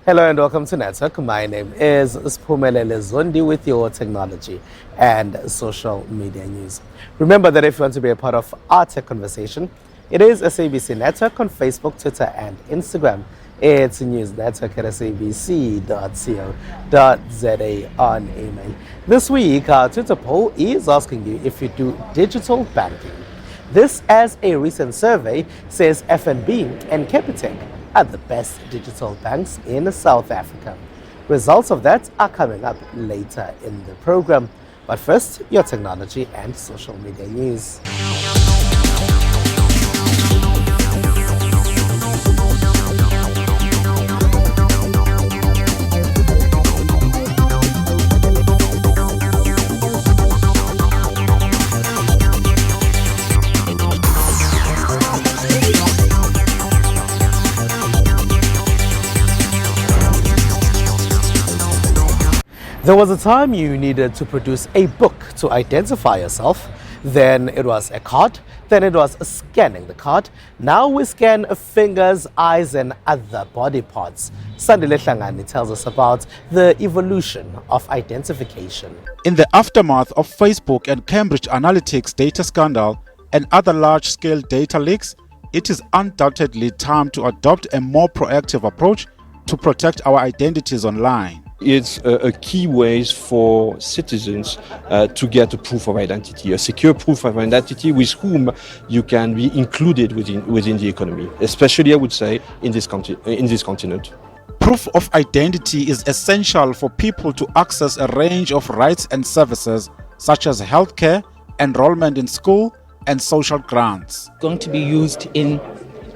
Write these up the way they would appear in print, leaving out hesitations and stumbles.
Hello and welcome to Network. My name is Spumelele Zondi with your technology and social media news. Remember that if you want to be a part of our tech conversation, it is SABC Network on Facebook, Twitter and Instagram. It's News Network at sabc.co.za on email. This week, our Twitter poll is asking you if you do digital banking. This, as a recent survey says, FNB and Capitec are the best digital banks in South Africa. Results of that are coming up later in the program. But first, your technology and social media news. There was a time you needed to produce a book to identify yourself. Then it was a card. Then it was scanning the card. Now we scan fingers, eyes and other body parts. Sandile Hlangani tells us about the evolution of identification. In the aftermath of Facebook and Cambridge Analytics data scandal and other large-scale data leaks, it is undoubtedly time to adopt a more proactive approach to protect our identities online. It's a key way for citizens to get a proof of identity, a secure proof of identity with whom you can be included within the economy, especially I would say in this continent. Proof of identity is essential for people to access a range of rights and services such as healthcare, enrollment in school, and social grants. Going to be used in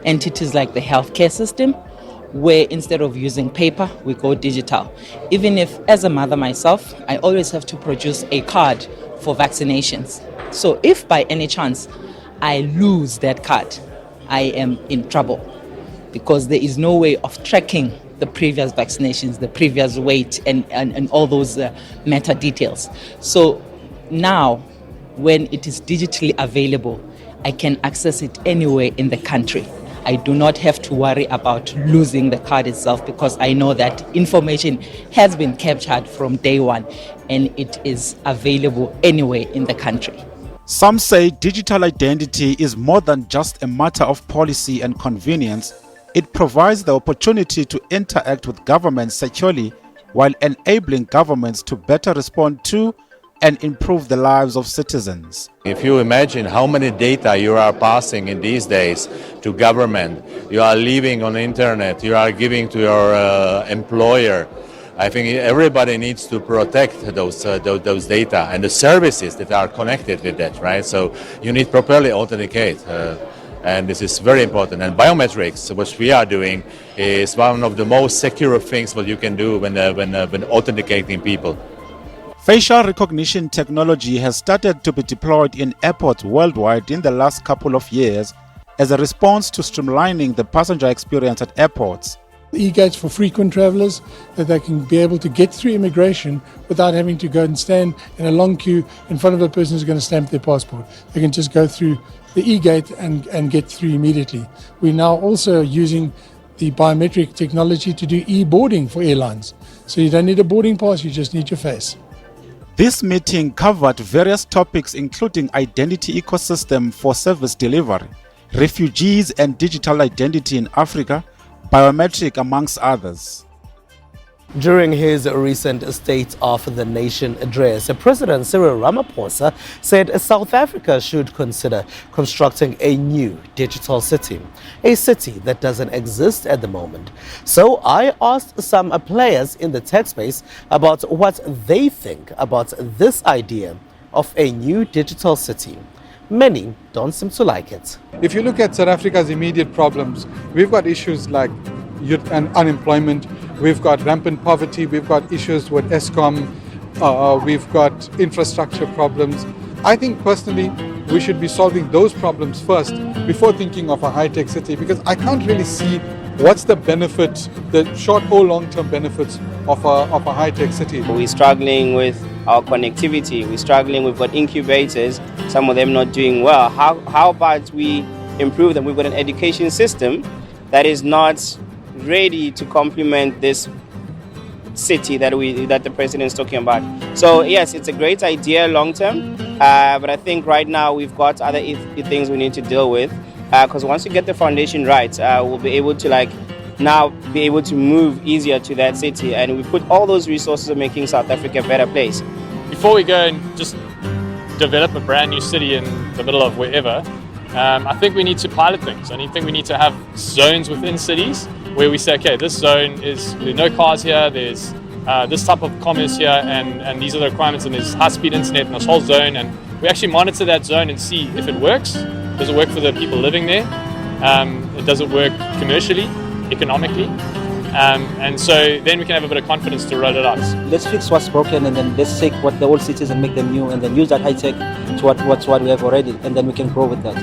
entities like the healthcare system, where instead of using paper, we go digital. Even if, as a mother myself, I always have to produce a card for vaccinations. So if by any chance I lose that card, I am in trouble because there is no way of tracking the previous vaccinations, the previous weight, and all those meta details. So now, when it is digitally available, I can access it anywhere in the country. I do not have to worry about losing the card itself because I know that information has been captured from day one and it is available anywhere in the country. Some say digital identity is more than just a matter of policy and convenience. It provides the opportunity to interact with governments securely while enabling governments to better respond to and improve the lives of citizens. If you imagine how many data you are passing in these days to government, you are leaving on the internet, you are giving to your employer, I think everybody needs to protect those data and the services that are connected with that, right? So you need properly authenticate. And this is very important. And biometrics, which we are doing, is one of the most secure things what you can do when authenticating people. Facial recognition technology has started to be deployed in airports worldwide in the last couple of years as a response to streamlining the passenger experience at airports. E-gates for frequent travelers, that they can be able to get through immigration without having to go and stand in a long queue in front of a person who's going to stamp their passport. They can just go through the e-gate and get through immediately. We're now also using the biometric technology to do e-boarding for airlines. So you don't need a boarding pass, you just need your face. This meeting covered various topics including identity ecosystem for service delivery, refugees and digital identity in Africa, biometric amongst others. During his recent State of the Nation address, President Cyril Ramaphosa said South Africa should consider constructing a new digital city, a city that doesn't exist at the moment. So I asked some players in the tech space about what they think about this idea of a new digital city. Many don't seem to like it. If you look at South Africa's immediate problems, we've got issues like youth and unemployment, we've got rampant poverty, we've got issues with Eskom, we've got infrastructure problems. I think personally we should be solving those problems first before thinking of a high-tech city, because I can't really see what's the benefit, the short or long-term benefits of a high-tech city. We're struggling with our connectivity, we're struggling, we've got incubators, some of them not doing well. How about we improve them? We've got an education system that is not ready to complement this city that the president is talking about. So yes, it's a great idea long term, but I think right now we've got other things we need to deal with, because once you get the foundation right, we'll be able to now be able to move easier to that city, and we put all those resources of making South Africa a better place. Before we go and just develop a brand new city in the middle of wherever, I think we need to pilot things. I think we need to have zones within cities where we say, okay, this zone there are no cars here, there's this type of commerce here, and these are the requirements, and there's high-speed internet in this whole zone, and we actually monitor that zone and see if it works. Does it work for the people living there? Does it work commercially, economically? And so then we can have a bit of confidence to roll it out. Let's fix what's broken, and then let's take what the old cities and make them new, and then use that high tech to what we have already, and then we can grow with that.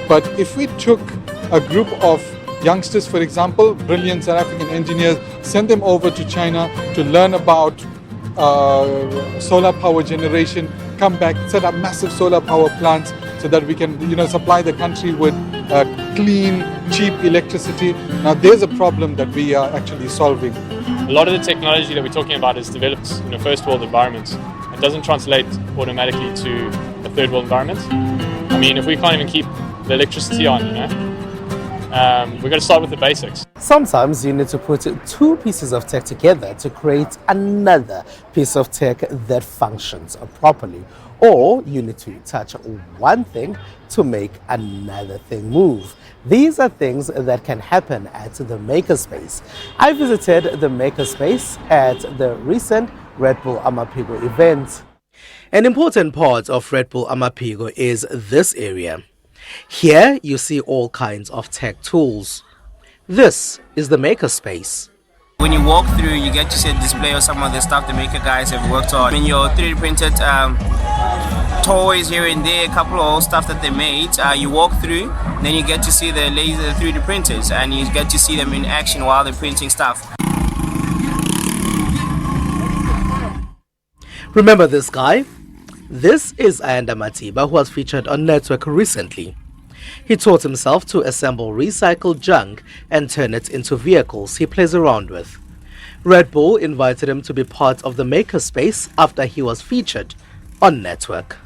But if we took a group of youngsters, for example, brilliant South African engineers, send them over to China to learn about solar power generation, come back, set up massive solar power plants so that we can, supply the country with clean, cheap electricity. Now, there's a problem that we are actually solving. A lot of the technology that we're talking about is developed in a first world environment. It doesn't translate automatically to a third world environment. I mean, if we can't even keep the electricity on, we've got to start with the basics. Sometimes you need to put two pieces of tech together to create another piece of tech that functions properly. Or you need to touch one thing to make another thing move. These are things that can happen at the Makerspace. I visited the Makerspace at the recent Red Bull Amaphiko event. An important part of Red Bull Amaphiko is this area. Here you see all kinds of tech tools. This is the Makerspace. When you walk through, you get to see a display of some of the stuff the maker guys have worked on. In your 3D printed toys here and there, a couple of old stuff that they made. You walk through, then you get to see the laser 3D printers, and you get to see them in action while they're printing stuff. Remember this guy? This is Ayanda Matiba, who was featured on Network recently. He taught himself to assemble recycled junk and turn it into vehicles he plays around with. Red Bull invited him to be part of the Makerspace after he was featured on Network.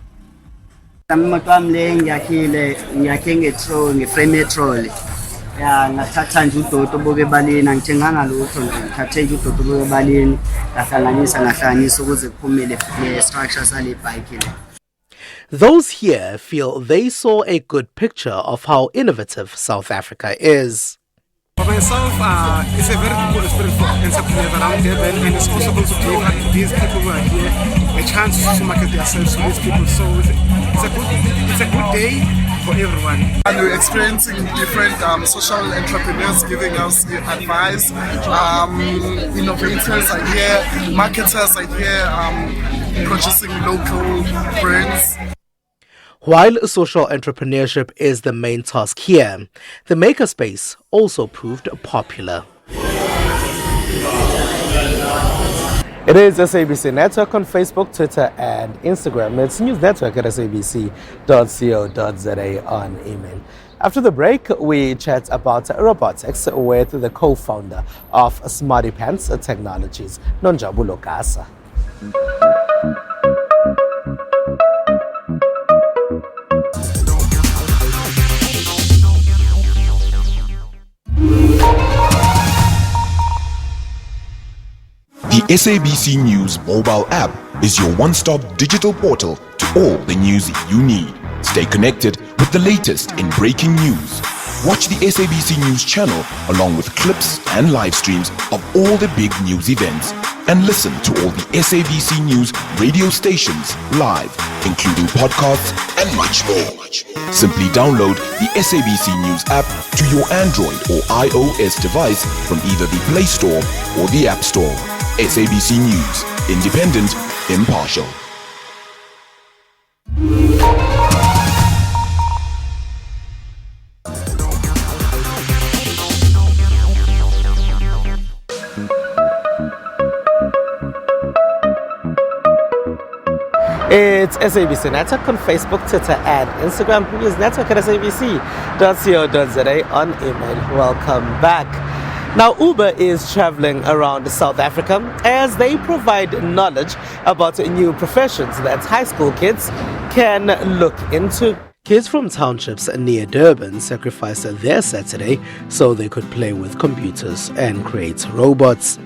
Ngathatha nje udodo boke ebaleni angithenganga lutho nje ngithathe nje udodo boke ebaleni ngahlanganisa ukuze kuphumele le-structure sale bike le. Those here feel they saw a good picture of how innovative South Africa is. For myself, it's a very good experience for entrepreneurs around here, and it's also going to give these people who are here a chance to market themselves to these people. So it's a good day for everyone. And we're experiencing different social entrepreneurs giving us advice. Innovators are here, marketers are here, purchasing local brands. While social entrepreneurship is the main task here, the Makerspace also proved popular. It is SABC Network on Facebook, Twitter, and Instagram. It's News Network at sabc.co.za on email. After the break, we chat about robotics with the co-founder of Smartypants Technologies, Nonjabulo Gasa. The SABC News mobile app is your one-stop digital portal to all the news you need. Stay connected with the latest in breaking news. Watch the SABC News channel along with clips and live streams of all the big news events. And listen to all the SABC News radio stations live, including podcasts and much more. Simply download the SABC News app to your Android or iOS device from either the Play Store or the App Store. SABC News, independent, impartial. It's SABC Network on Facebook, Twitter, and Instagram. News Network at sabc.co.za on email. Welcome back. Now, Uber is traveling around South Africa as they provide knowledge about new professions that high school kids can look into. Kids from townships near Durban sacrificed their Saturday so they could play with computers and create robots.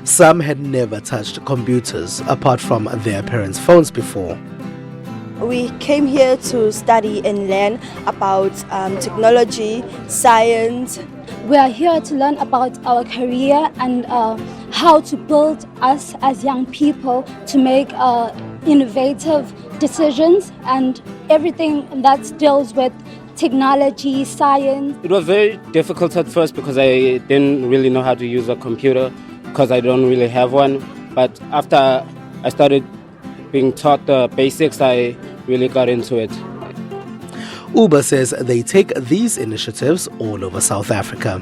Some had never touched computers apart from their parents' phones before. We came here to study and learn about technology, science. We are here to learn about our career and how to build us as young people to make innovative decisions and everything that deals with technology, science. It was very difficult at first because I didn't really know how to use a computer because I don't really have one. But after I started being taught the basics, I really got into it. Uber says they take these initiatives all over South Africa.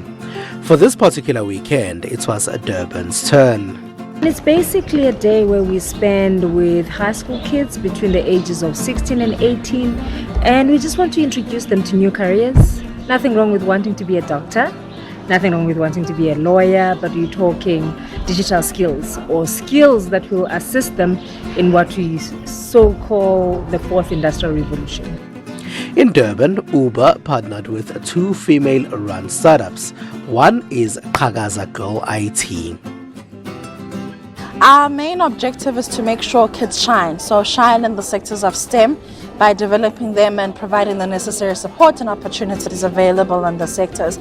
For this particular weekend, it was Durban's turn. It's basically a day where we spend with high school kids between the ages of 16 and 18, and we just want to introduce them to new careers. Nothing wrong with wanting to be a doctor, nothing wrong with wanting to be a lawyer, but we're talking digital skills or skills that will assist them in what we so call the fourth industrial revolution. In Durban, Uber partnered with two female-run startups. One is Qhakaza Girl IT. Our main objective is to make sure kids shine. So shine in the sectors of STEM by developing them and providing the necessary support and opportunities available in the sectors.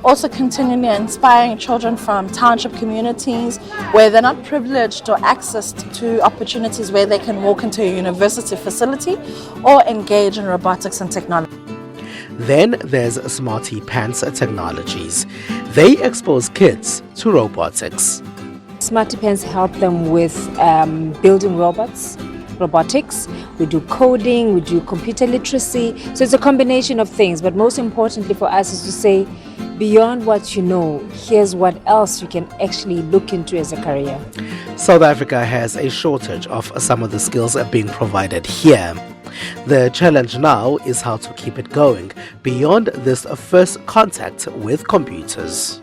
Also continually inspiring children from township communities where they're not privileged or accessed to opportunities where they can walk into a university facility or engage in robotics and technology. Then there's Smartypants Technologies. They expose kids to robotics. Smartypants help them with building robotics. We do coding, we do computer literacy. So it's a combination of things, but most importantly for us is to say, beyond what you know, here's what else you can actually look into as a career. South Africa has a shortage of some of the skills being provided here. The challenge now is how to keep it going beyond this first contact with computers.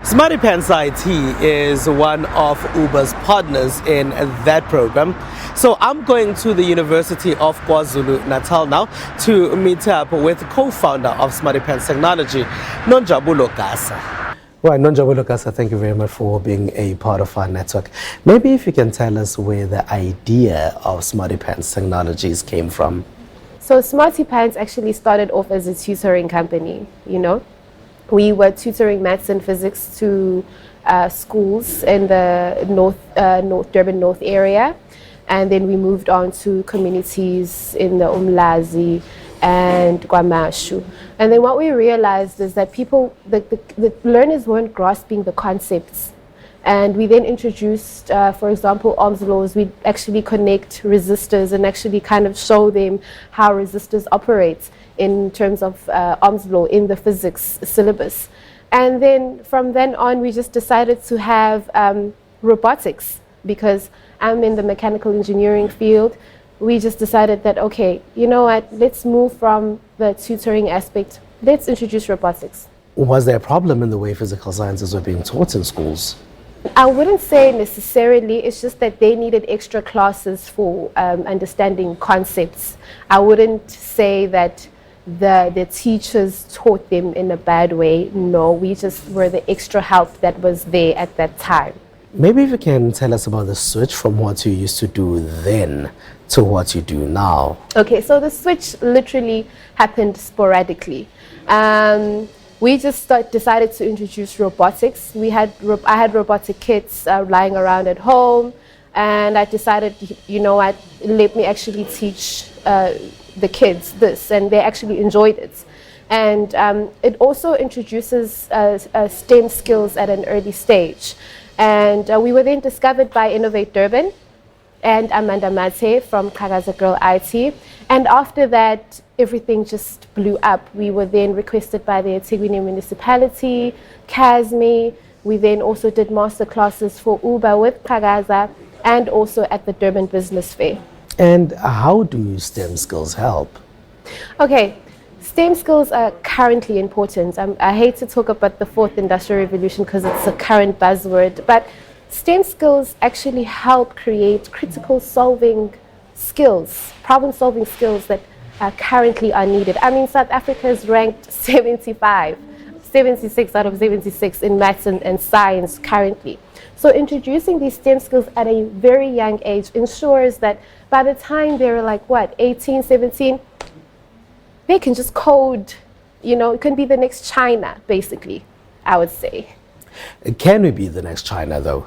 Smartypants IT is one of Uber's partners in that program. So I'm going to the University of KwaZulu-Natal now to meet up with co-founder of Smartypants Technology, Nonjabulo Gasa. Well, Nonjabulo Gasa, thank you very much for being a part of our network. Maybe if you can tell us where the idea of Smartypants Technologies came from. So Smartypants actually started off as a tutoring company, you know. We were tutoring maths and physics to schools in the Durban North area, and then we moved on to communities in the Umlazi and Kwamashu. And then what we realized is that the learners weren't grasping the concepts. And we then introduced, for example, arms laws. We'd actually connect resistors and actually kind of show them how resistors operate in terms of arms law in the physics syllabus. And then from then on, we just decided to have robotics because I'm in the mechanical engineering field. We just decided that, okay, you know what, let's move from the tutoring aspect. Let's introduce robotics. Was there a problem in the way physical sciences were being taught in schools? I wouldn't say necessarily, it's just that they needed extra classes for understanding concepts. I wouldn't say that the teachers taught them in a bad way. No, we just were the extra help that was there at that time. Maybe if you can tell us about the switch from what you used to do then to what you do now. Okay, so the switch literally happened sporadically. We just decided to introduce robotics. I had robotic kits lying around at home, and I decided, you know what, let me actually teach the kids this, and they actually enjoyed it. And it also introduces STEM skills at an early stage. And we were then discovered by Innovate Durban and Amanda Mate from Qhakaza Girl IT. And after that, everything just blew up. We were then requested by the eThekwini municipality, CASME. We then also did master classes for Uber with Qhakaza and also at the Durban Business Fair. And how do STEM skills help? Okay, STEM skills are currently important. I hate to talk about the fourth industrial revolution because it's a current buzzword, but STEM skills actually help create critical solving skills, problem solving skills that currently are needed. I mean, South Africa is ranked 76 out of 76 in maths and science currently. So introducing these STEM skills at a very young age ensures that by the time they're like, 18, 17, they can just code, it can be the next China, basically, I would say. Can we be the next China, though?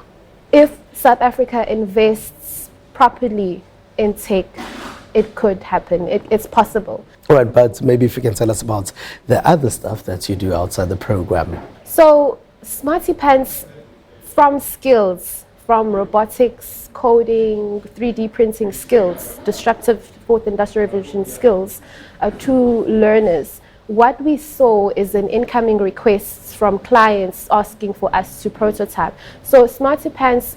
If South Africa invests properly in tech, it could happen. It's possible. All right, but maybe if you can tell us about the other stuff that you do outside the program. So, Smartypants, from skills, from robotics, coding, 3D printing skills, disruptive fourth industrial revolution skills, to learners. What we saw is an incoming requests from clients asking for us to prototype. So Smartypants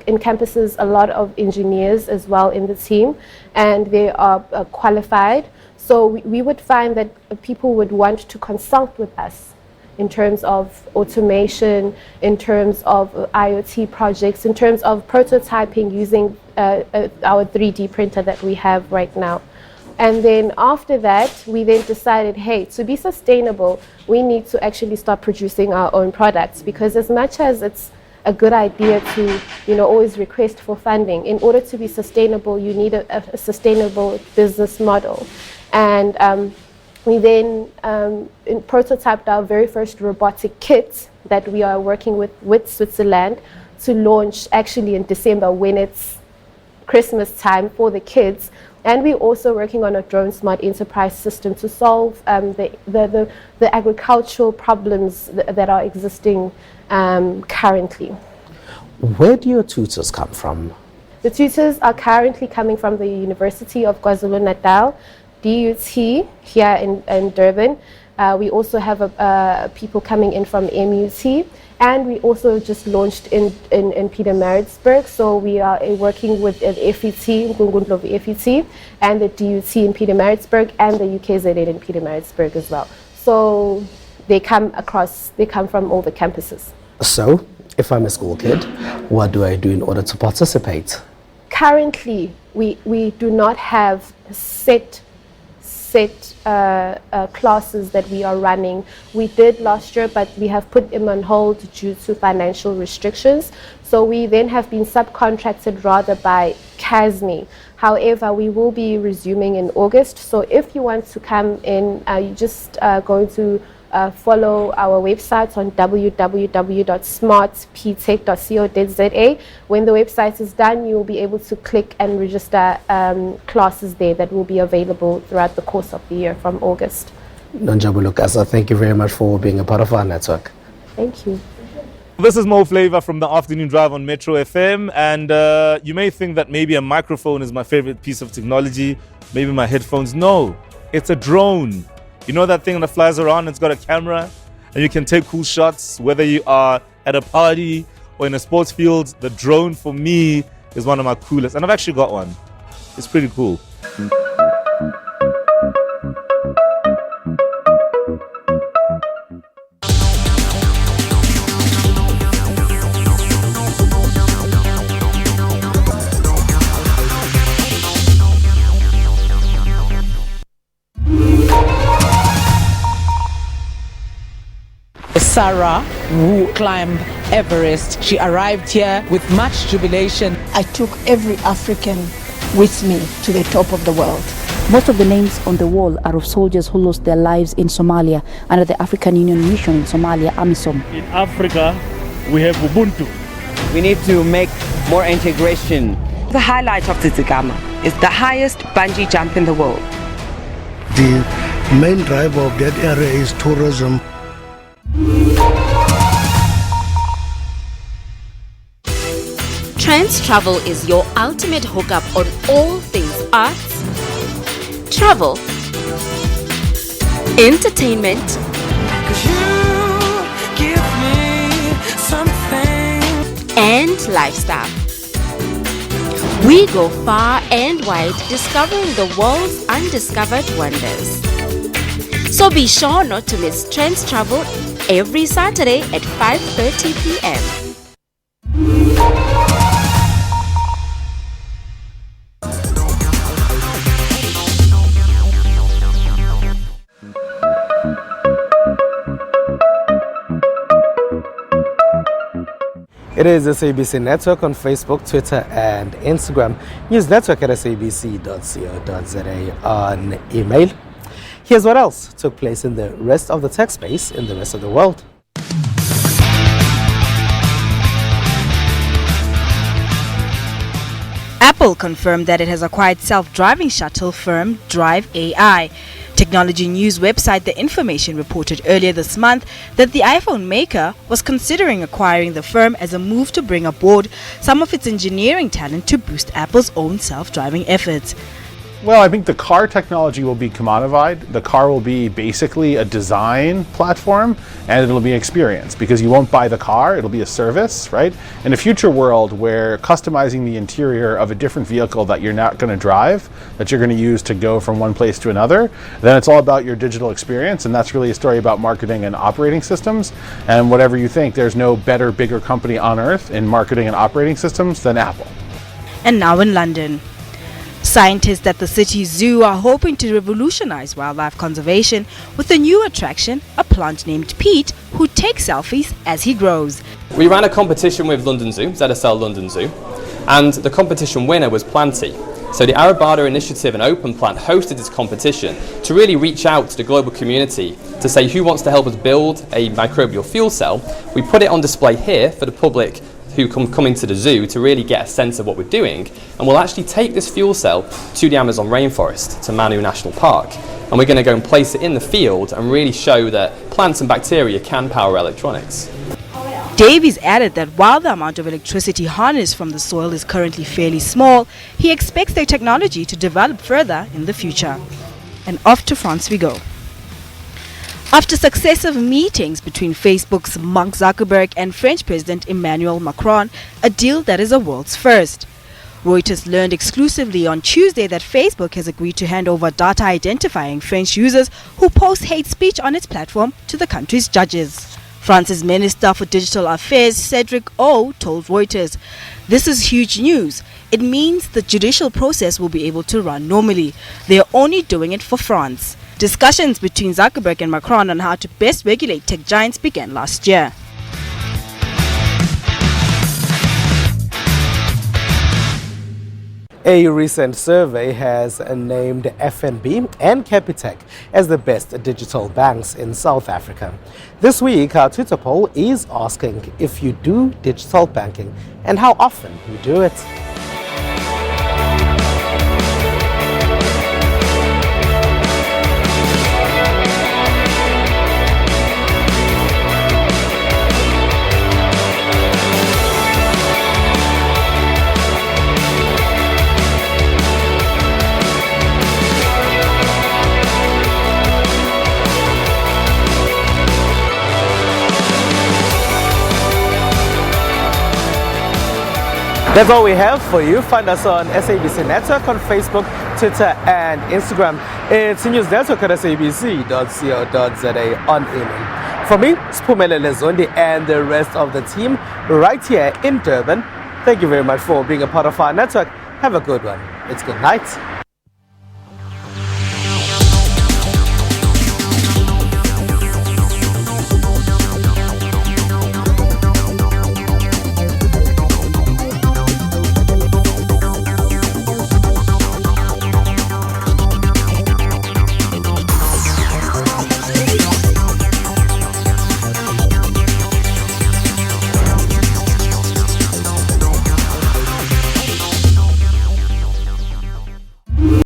encompasses a lot of engineers as well in the team, and they are qualified. So we would find that people would want to consult with us in terms of automation, in terms of IoT projects, in terms of prototyping using our 3D printer that we have right now. And then after that, we then decided, hey, to be sustainable, we need to actually start producing our own products, because as much as it's a good idea to, always request for funding, in order to be sustainable, you need a sustainable business model. And we then prototyped our very first robotic kit that we are working with Switzerland to launch actually in December when it's Christmas time for the kids. And we're also working on a drone smart enterprise system to solve the agricultural problems that are existing currently. Where do your tutors come from? The tutors are currently coming from the University of KwaZulu-Natal, DUT here in Durban. We also have people coming in from MUT. And we also just launched in Pietermaritzburg. So we are working with the FET, Ngungundlovu FET, and the DUT in Pietermaritzburg, and the UKZN in Pietermaritzburg as well. So they come from all the campuses. So, if I'm a school kid, what do I do in order to participate? Currently, we do not have set classes that we are running. We did last year, but we have put them on hold due to financial restrictions. So we then have been subcontracted rather by CASME. However, we will be resuming in August. So if you want to come in, you just going to follow our website on www.smartptech.co.za. When the website is done, you will be able to click and register classes there that will be available throughout the course of the year from August. Nonjabulo Kasa, thank you very much for being a part of our network. Thank you. This is Mo Flavor from the Afternoon Drive on Metro FM, and you may think that maybe a microphone is my favorite piece of technology, maybe my headphones. No, it's a drone. You know that thing that flies around, it's got a camera, and you can take cool shots, whether you are at a party or in a sports field. The drone, for me, is one of my coolest, and I've actually got one. It's pretty cool. Sarah, who climbed Everest, she arrived here with much jubilation. I took every African with me to the top of the world. Most of the names on the wall are of soldiers who lost their lives in Somalia under the African Union mission in Somalia, AMISOM. In Africa, we have Ubuntu. We need to make more integration. The highlight of Tsitsigama is the highest bungee jump in the world. The main driver of that area is tourism. Trends Travel is your ultimate hookup on all things arts, travel, entertainment, and lifestyle. We go far and wide discovering the world's undiscovered wonders. So be sure not to miss Trends Travel every Saturday at 5:30 p.m. It is SABC Network on Facebook, Twitter, and Instagram. News Network at sabc.co.za on email. Here's what else took place in the rest of the tech space in the rest of the world. Apple confirmed that it has acquired self-driving shuttle firm Drive AI. Technology news website The Information reported earlier this month that the iPhone maker was considering acquiring the firm as a move to bring aboard some of its engineering talent to boost Apple's own self-driving efforts. Well, I think the car technology will be commodified. The car will be basically a design platform, and it'll be an experience because you won't buy the car, it'll be a service, right? In a future world where customizing the interior of a different vehicle that you're not going to drive, that you're going to use to go from one place to another, then it's all about your digital experience, and that's really a story about marketing and operating systems. And whatever you think, there's no better, bigger company on earth in marketing and operating systems than Apple. And now in London. Scientists at the city zoo are hoping to revolutionize wildlife conservation with a new attraction, a plant named Pete, who takes selfies as he grows. We ran a competition with London Zoo, ZSL London Zoo, and the competition winner was Planty. So the Arabada Initiative and Open Plant hosted this competition to really reach out to the global community to say who wants to help us build a microbial fuel cell. We put it on display here for the public who come into the zoo to really get a sense of what we're doing, and we'll actually take this fuel cell to the Amazon rainforest, to Manu National Park, and we're going to go and place it in the field and really show that plants and bacteria can power electronics. Davies added that while the amount of electricity harnessed from the soil is currently fairly small, he expects their technology to develop further in the future. And off to France we go. After successive meetings between Facebook's Mark Zuckerberg and French President Emmanuel Macron, a deal that is a world's first. Reuters learned exclusively on Tuesday that Facebook has agreed to hand over data identifying French users who post hate speech on its platform to the country's judges. France's Minister for Digital Affairs, Cedric O, told Reuters, "This is huge news. It means the judicial process will be able to run normally. They are only doing it for France." Discussions between Zuckerberg and Macron on how to best regulate tech giants began last year. A recent survey has named FNB and Capitec as the best digital banks in South Africa. This week, our Twitter poll is asking if you do digital banking and how often you do it. That's all we have for you. Find us on SABC Network on Facebook, Twitter, and Instagram. It's News Network at sabc.co.za on email. For me, Spumelele Zondi and the rest of the team right here in Durban, thank you very much for being a part of our network. Have a good one. It's good night.